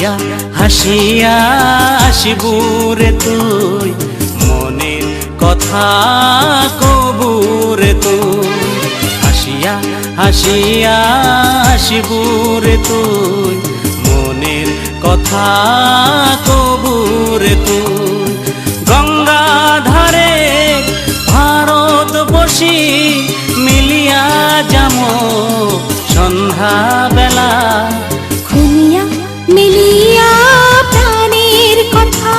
হাসিয়া হাসিয়া আসিবুরে তুই মনের কথা কবুরে তুই হাসিয়া হাসিয়া আসিবুরে তুই মনের কথা কবুরে তুই গঙ্গাধারে ভারতবর্ষী মিলিয়া যামো সন্ধ্যা বেলা খুনিয়া মিলিয়া প্রাণের কথা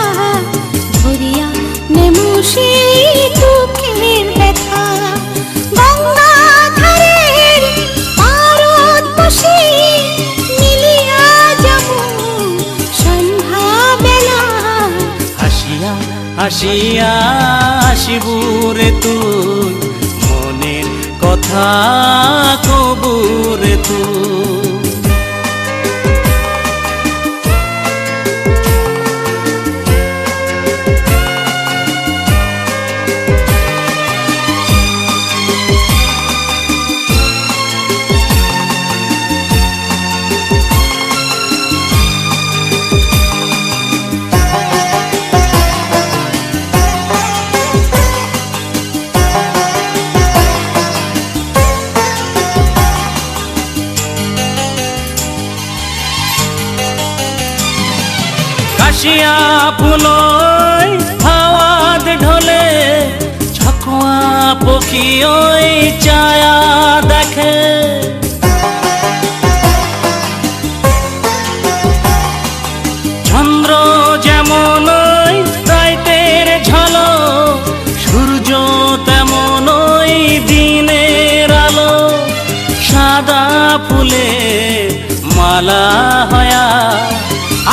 ধরিয়া নেমু সেই দুঃখের ব্যথা গঙ্গাধারের ভারতবর্ষী মিলিয়া যাবো সন্ধ্যা বেলা হাসিয়া হাসিয়া আসিবুরে তুই মনের কথা কবুরে তুই কাশিয়া ফুলই হাওয়াত ঢলে ছকুয়া পক্ষী ওই ছায়া দেখে চন্দ্র যেমন ওই রাইতের ঝলক সূর্য তেমন ওই দিনের আলো সাদা ফুলে মালা হয়া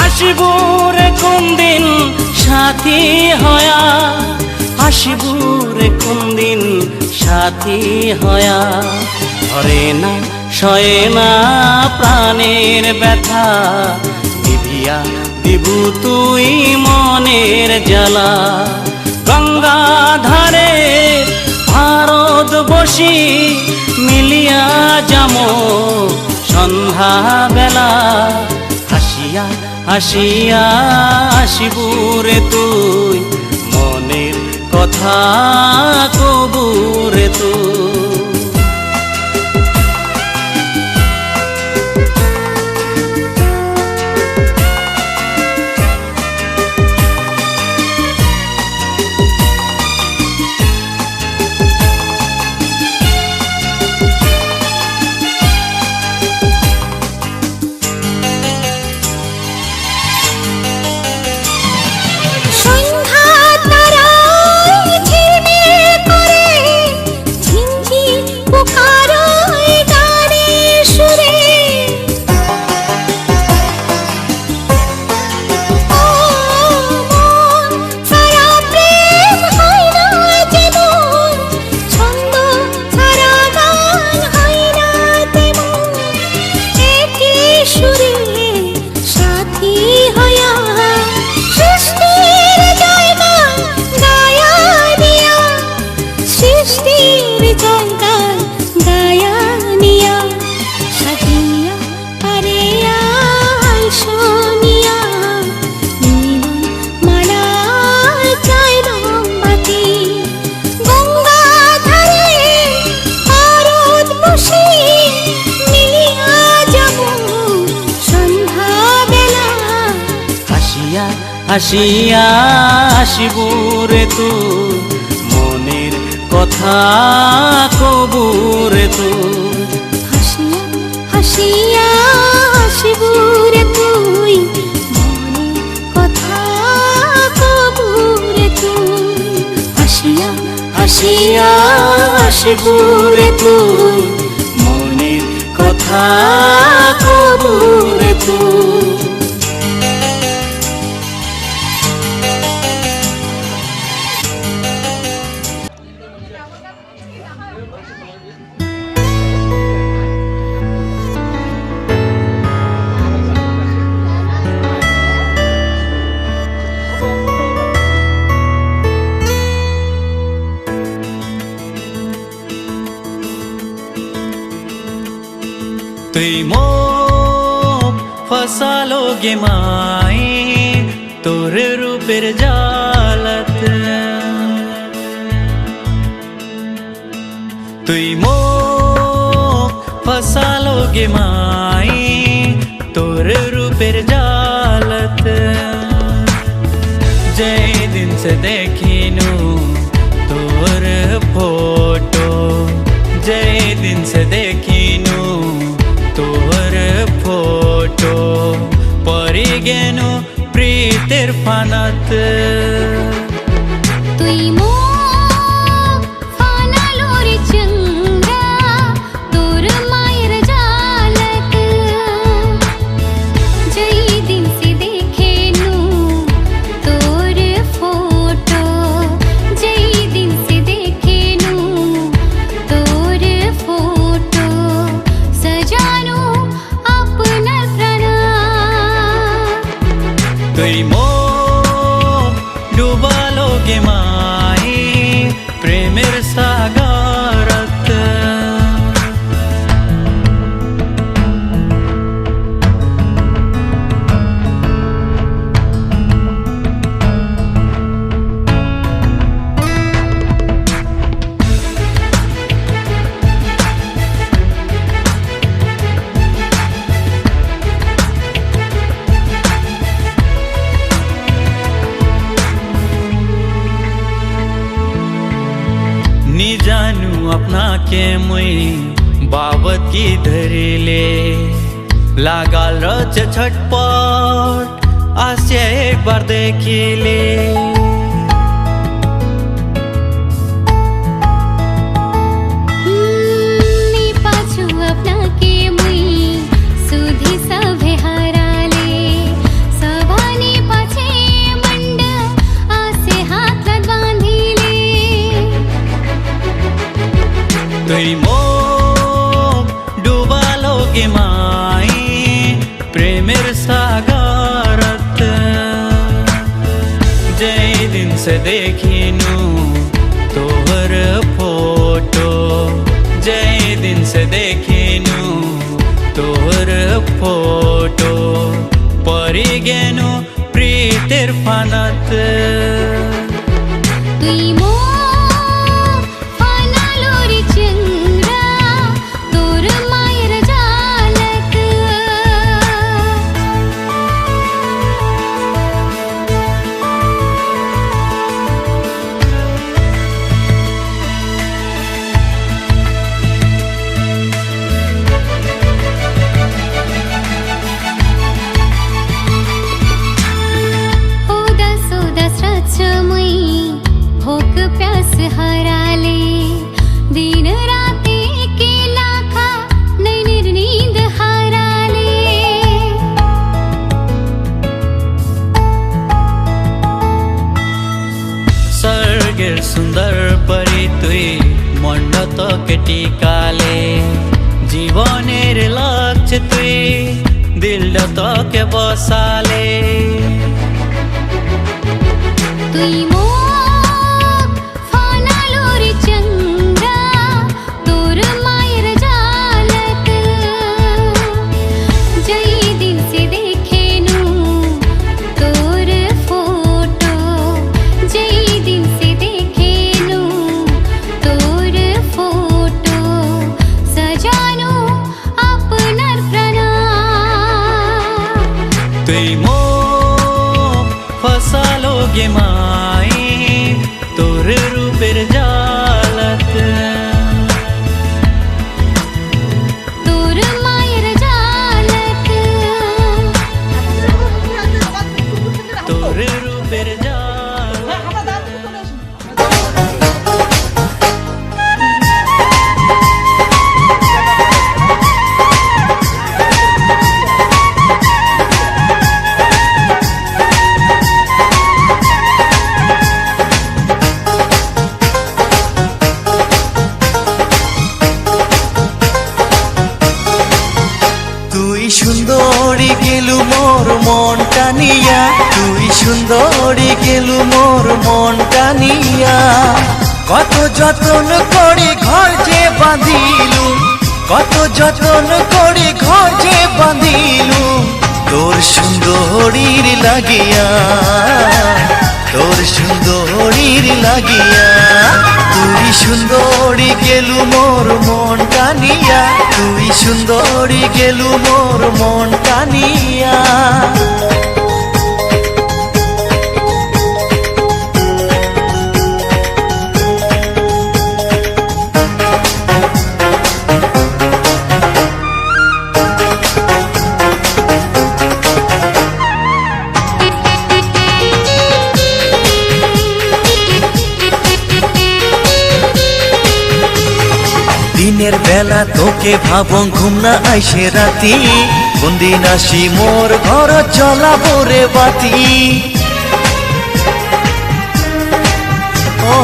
আসিবুরে কোন দিন সাথী হয়া আসিবুরে কোন দিন সাথী হয়া ধরে না সয়ে না প্রাণের ব্যথা দিবিয়া দিবু তুই মনের জ্বালা গঙ্গাধারে ভারতবর্ষী মিলিয়া যামো সন্ধ্যা বেলা হাসিয়া হাসিয়া আসিবুরে তুই মনের কথা কবুরে তুই হাসিয়া আসিবুরে তুই মনের কথা কবুরে তুই হাসিয়া হাসিয়া আসিবুরে তুই মনের কথা কবুরে তুই হাসিয়া হাসিয়া আসিবুরে তুই মনের কথা কবুরে তুই তুই মোম फसालोगे माए तोर रूपेर जालत तुई मोक फसालोगे माए तोर रूपेर जालत जय दिन से देखिनु तोर फोटो जय दिन से देखिनु तोर फोटो परी गेनु प्रीतिर फानत তুই মোক ফানালো রে চংরা তোর মায়ের জালত যেই দিন সে দেখে নু তোর ফটো যেই দিন সে দেখে নু তোর ফটো সজানো আপনার প্রাণ तुई मोक डुबालोगे माए प्रेमेर सागरत नी जानू अपना के मुई बाबत की धरिले लागाल रच छटपट आसे एक बार देखिले नी पाछू अपना के मुई सुधी सभे हराले सभानी पाछे मंड आसे हाथ बांधिले तुई मोक डुबालोगे माए प्रेमेर सागरत जय दिन से देखिनु तोहर फोटो जय दिन से देखिनु तोहर फोटो परी गेनु प्रीतिर फानत তুই মোক ফানালো রে চংরা তোর মায়ের জালত उदास उदास रचमुई भूख प्यास हराले दिन राते के लाखा नैनिर नींद हराले स्वर्गेर सुंदर परी तुई मंडत के टिकाले जीवनेर लक्ष्य तुई दिल के बसाले তুই মোক ফানালো রে চংরা তোর মায়ের জালত যেই দিন সে দেখে নু তোর ফটো যেই দিন সে দেখে নু তোর ফটো সজানো আপনার প্রাণ तुई मोक फसालोगे माए तोर रूपेर जालत তোর মায়ের জালত तोर रूपेर जालत তুই সুন্দরী গেলু মোর মনটা নিয়া তুই সুন্দরী গেলু মোর মনটা নিয়া কত যতন করে ঘর যে বাঁধিলু কত যতন করে ঘর যে বাঁধিলু তোর সুন্দরীর লাগিয়া, তোর সুন্দরীর লাগিয়া। তুই সুন্দরী গেলু মোর মন টানিয়া, তুই সুন্দরী গেলু মোর মন টানিয়া। দিনের বেলা তোকে ভাবং ঘুম না আইসে রাতি, কোনদিন আসি মোর ঘর জ্বলাবো রে বাতি। ও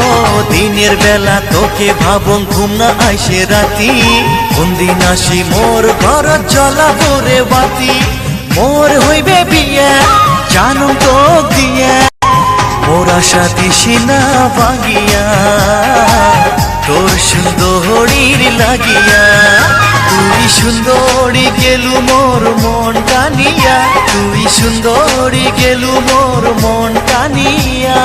দিনের বেলা তোকে ভাবং ঘুম না আইসে রাতি, কোনদিন আসি মোর ঘর জ্বলাবো রে বাতি। মোর হইবে বিয়া জানুম তো দিয়া, মোর আশা দিশি না ভাঙিয়া, তোর সুন্দরীর লাগিয়া। তুই সুন্দরী গেলু মোর মন টানিয়া, তুই সুন্দরী গেলু মোর মন টানিয়া।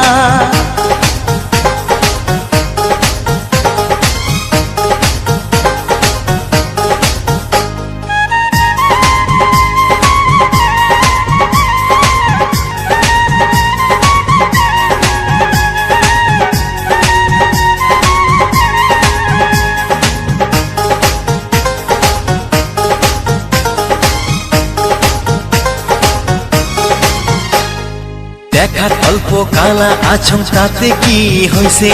দেখা অল্প কালা আছম তাতে কি হইছে,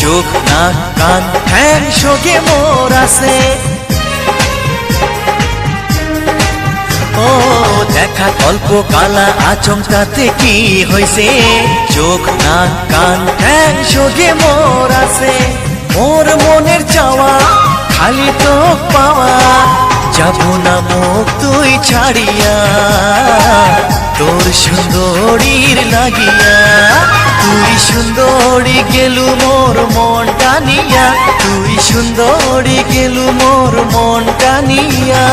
চোখ নাক কান ঠ্যাং সগে মোর আছে। ও দেখা অল্প কালা আছম তাতে কি হইছে, চোখ নাক কান ঠ্যাং সগে মোর আছে। মোর মনের চাওয়া খালি তো পাওয়া, যাবো না মুখ তুই ছাড়িয়া, তোর সুন্দরীর লাগিয়া। তুই সুন্দরী গেলু মোর মন টানিয়া, তুই সুন্দরী গেলু মোর মন টানিয়া।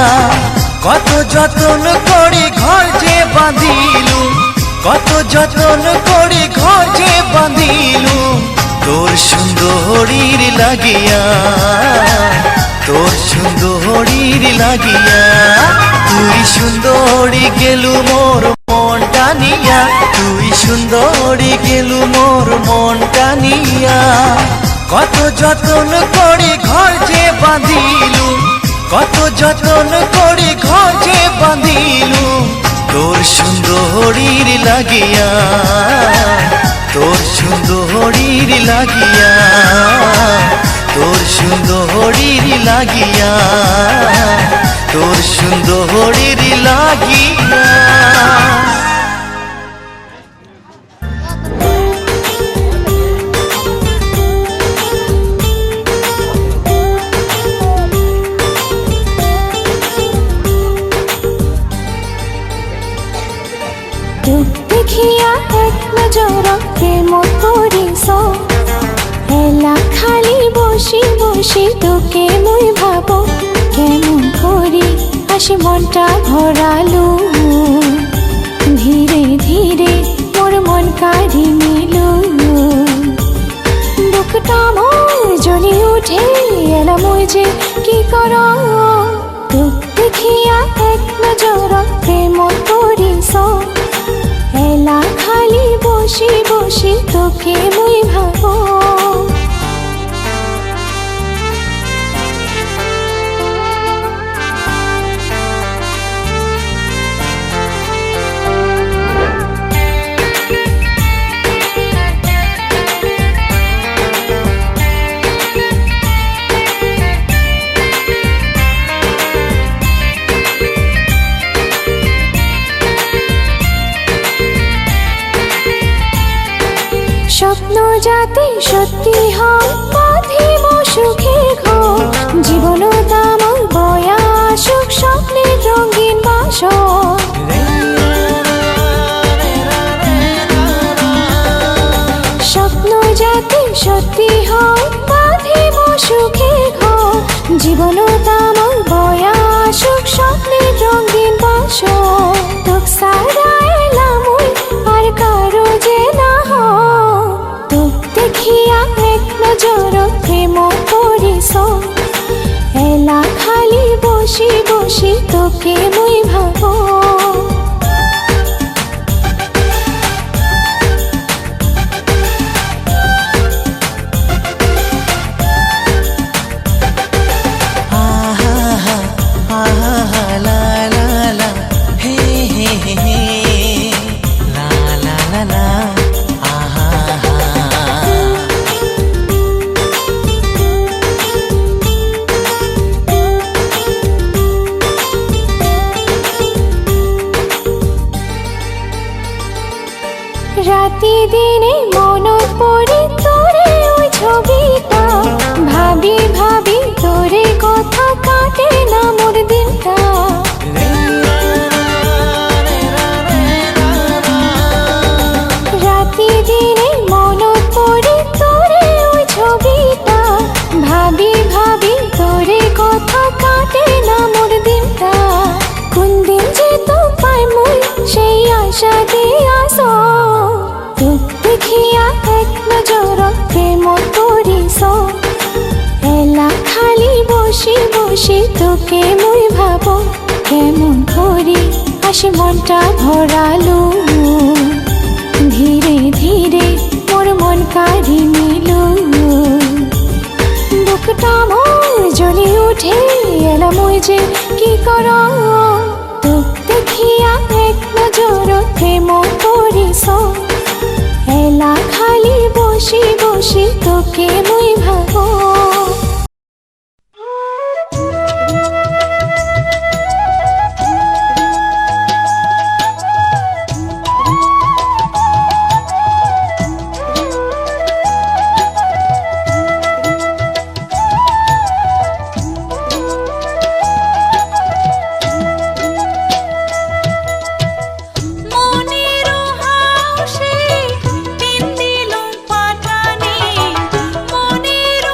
কত যতন করি ঘর যে বাঁধিলু, কত যতন করি ঘর যে বাঁধিলু, তোর সুন্দরীর লাগিয়া, তোর সুন্দরীর লাগিয়া। তুই সুন্দরী গেলু মোর মন টানিয়া, তুই সুন্দরী গেলু মোর মন টানিয়া। কত যতন করি ঘর যে বাঁধিলু, কত যতন করি ঘর যে বাঁধিলু, তোর সুন্দরীর লাগিয়া, তোর সুন্দরীর লাগিয়া, তোর সুন্দরীর লাগিয়া, তোর সুন্দরীর লাগিয়া। দেখিয়া এক নজর প্রেম করিস, এলা খালি বসি বসি তোকে মুই ভাবো, কেমন করি আসি মনটা ভরালু। ধীরে ধীরে মোর মন কাঢ়ি নিলু, বুকটা মোর জ্বলি উঠে এলা মুই যে কি কর। তোক দেখিয়া এক নজর প্রেম করিস, এলা খালি বসি বসি তোকে মুই ভাবো। স্বপ্ন যাতে সত্যি হয় বাঁধিব সুখের ঘর, জীবন তামর বয়া সুখ স্বপ্নের রঙিন বাসর। স্বপ্ন যাতে সত্যি হয় বাঁধিব সুখের ঘর, জীবন তামর বয়া সুখ স্বপ্নের রঙিন বাসর। বসি তোকে মুই ভাবো আহা আহা লা লা লা হে হে হে হে লা লা লা লা আহা রাতি দিনে মনত পড়ে তোরে ওই ছবিটা ভাবি ভাবি তোরে কথা কাটে না মোর দিনটা রাতি দিনে মনত পড়ে তোরে ওই ছবিটা ভাবি ভাবি তোরে কথা কাটে না মোর দিনটা কোন দিন যে তো পাই মুই সেই আশা দিয়ে আসো তোক দেখিয়া এক নজর প্রেম করিস এলা খালি বসি বসি তোকে মুই ভাবো কেমন করি হাসি মনটা ভরালু ধীরে ধীরে মোর মন কাড়ি নিলু বুকটা মোর জ্বলে উঠে এলা মুই যে কি কর তোক দেখিয়া এক নজর প্রেম করিস এলা খালি বসি বসি তোকে মুই ভাবো মনের হাসি তিন দিল পাঠানি মনের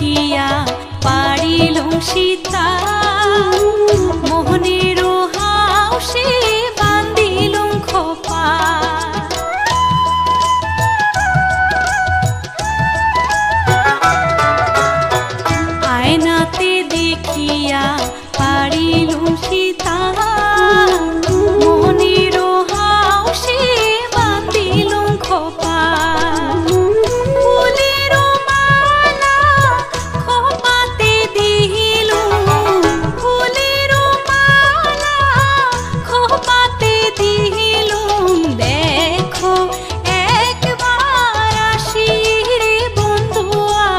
দেখিয়া পারিলুম সীতা মোহনের হাউসে বান্দিলুম খোপা আয়নাতে দেখিয়া পারিলুম সীতা মোহনের হাউসে বান্দিলুম খোপা ফুলের মালা খোপাতে দিলুম ফুলের মালা খোপাতে দিলুম দেখো একবার আসি রে বন্ধুয়া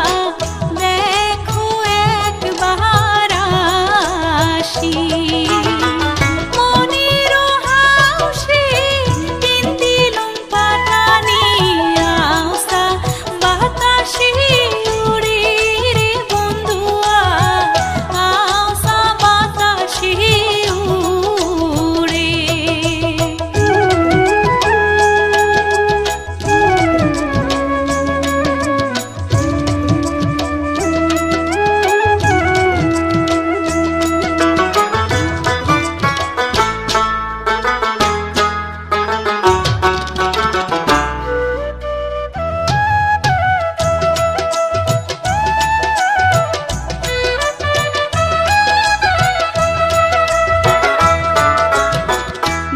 দেখো একবার আসি মনের হাউসে দিলুম পাতানি আশা বাতাসে উড়ে রে বন্ধুয়া আশা বাতাসে উড়ে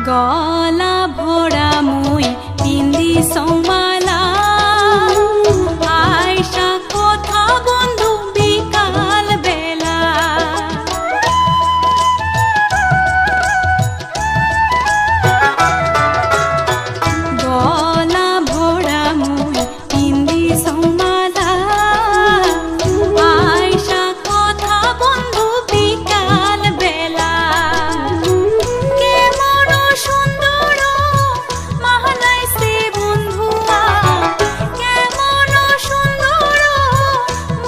গলা ভরা মই পিন্দি সমালা আয়সা কথা বন্ধু বিকাল বেলা গলা ভরা মই পিন্দি সমালা আয়সা কথা বন্ধু বিকাল বেলা কেমন সুন্দর মাহলাইছে বন্ধুয়া কেমন সুন্দর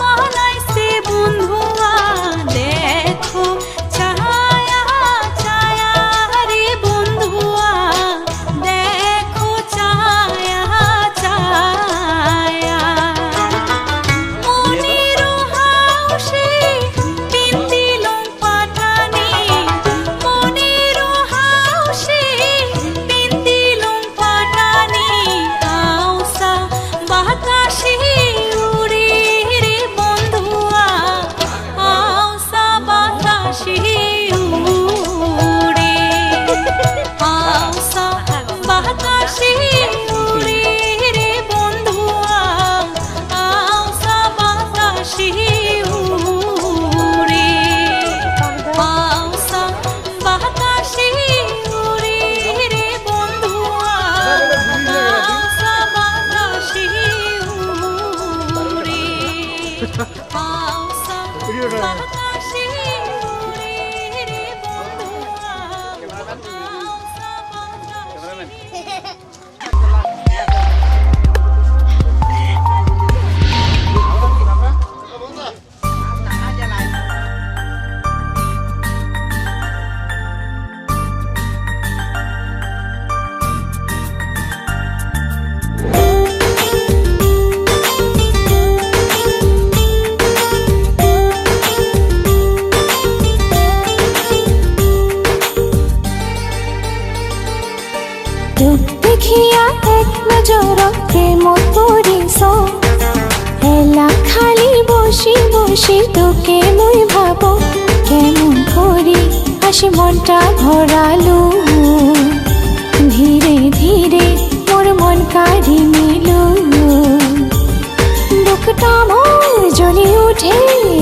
মাহলাইছে বন্ধুয়া দেখো ছায়া ছায়া রে বন্ধুয়া দেখো ছায়া ছায়া মনের হাউসে পিন্দিলুম পাতানি মনের হাউসে পিন্দিলুম পাতানি আশা বাতাসে উড়ে রে বন্ধুয়া আশা বাতাসে উড়ে আশা বাতাসে উড়ে রে বন্ধুয়া আশা বাতাসে উড়ে আশা বাতাসে উড়ে রে বন্ধুয়া আশা বাতাসে উড়ে আশা বাতাসে উড়ে রে বন্ধুয়া আশা বাতাসে রূপ দেখিয়া এক নজর প্রেম করিস এলা খালি বসি বসি তোকে মুই ভাব কেমন করি হাসি মনটা ভরালু ধীরে ধীরে মোর মন কাঢ়ি নিলু বুকটা মোর জ্বলি উঠে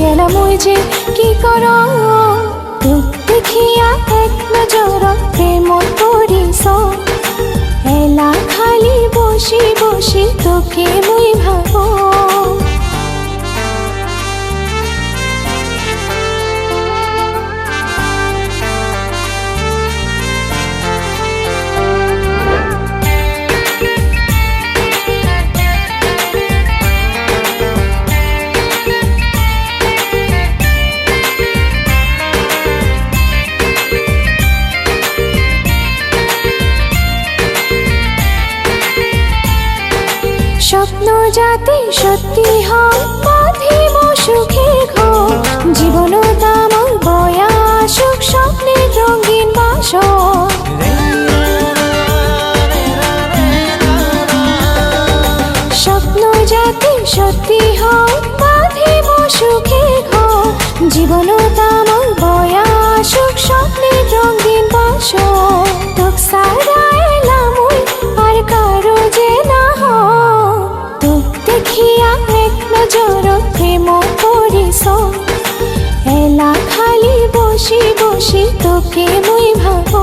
এলা মুই যে কি কর রূপ দেখিয়া এক নজর প্রেম করিস এলা খালি বসি বসি তোকে মুই ভাবো স্বপ্ন যাতে সত্যি হয় বাঁধিব সুখে রঙিন বাসর স্বপ্ন যাতে সত্যি হয় বাঁধিব সুখে ঘর জীবন তামল বয়া সুখ স্বপ্নের রঙিন বাসর তোক সারা এলাম আর কারো যে না হয় তোক দেখিয়া এক নজর প্রেম করিস এলা খালি বসি বসি তোকে মুই ভাবো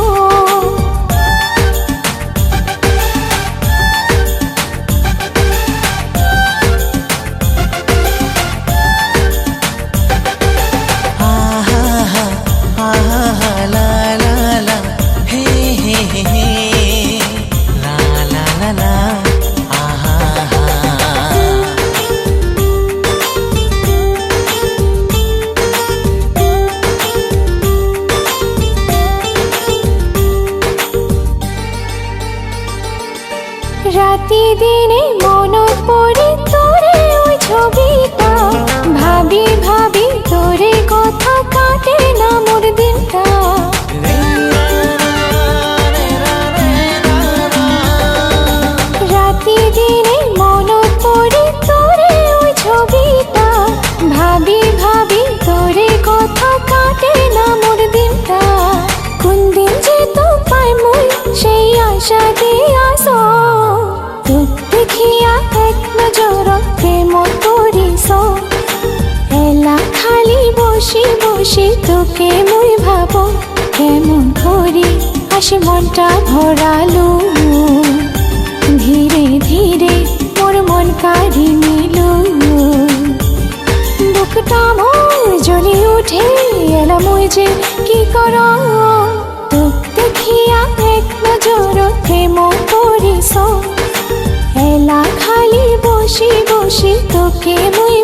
রাতি দিনে মনত পড়ে তোরে ওই ছবিটা ভাবি ভাবি তোরে কথা কাটে না মোর দিনটা রাতি দিনে মনত পড়ে তোরে ওই ছবিটা ভাবি ভাবি তোরে কথা কাটে না মোর দিনটা কোন দিন যে তো পাই মুই সেই আশা দিয়া তোক দেখিয়া এক নজর প্রেম করিস এলা খালি বসি বসি তোকে মুই ভাবো কেমন করি আসে মনটা ভরালু ধীরে ধীরে মোর মন কাঢ়ি নিলু বুকটা মোর জ্বলি উঠে এলা মুই যে কি কর তোক দেখিয়া এক নজর প্রেম করিস এলা খালি বসি বসি তোকে মুই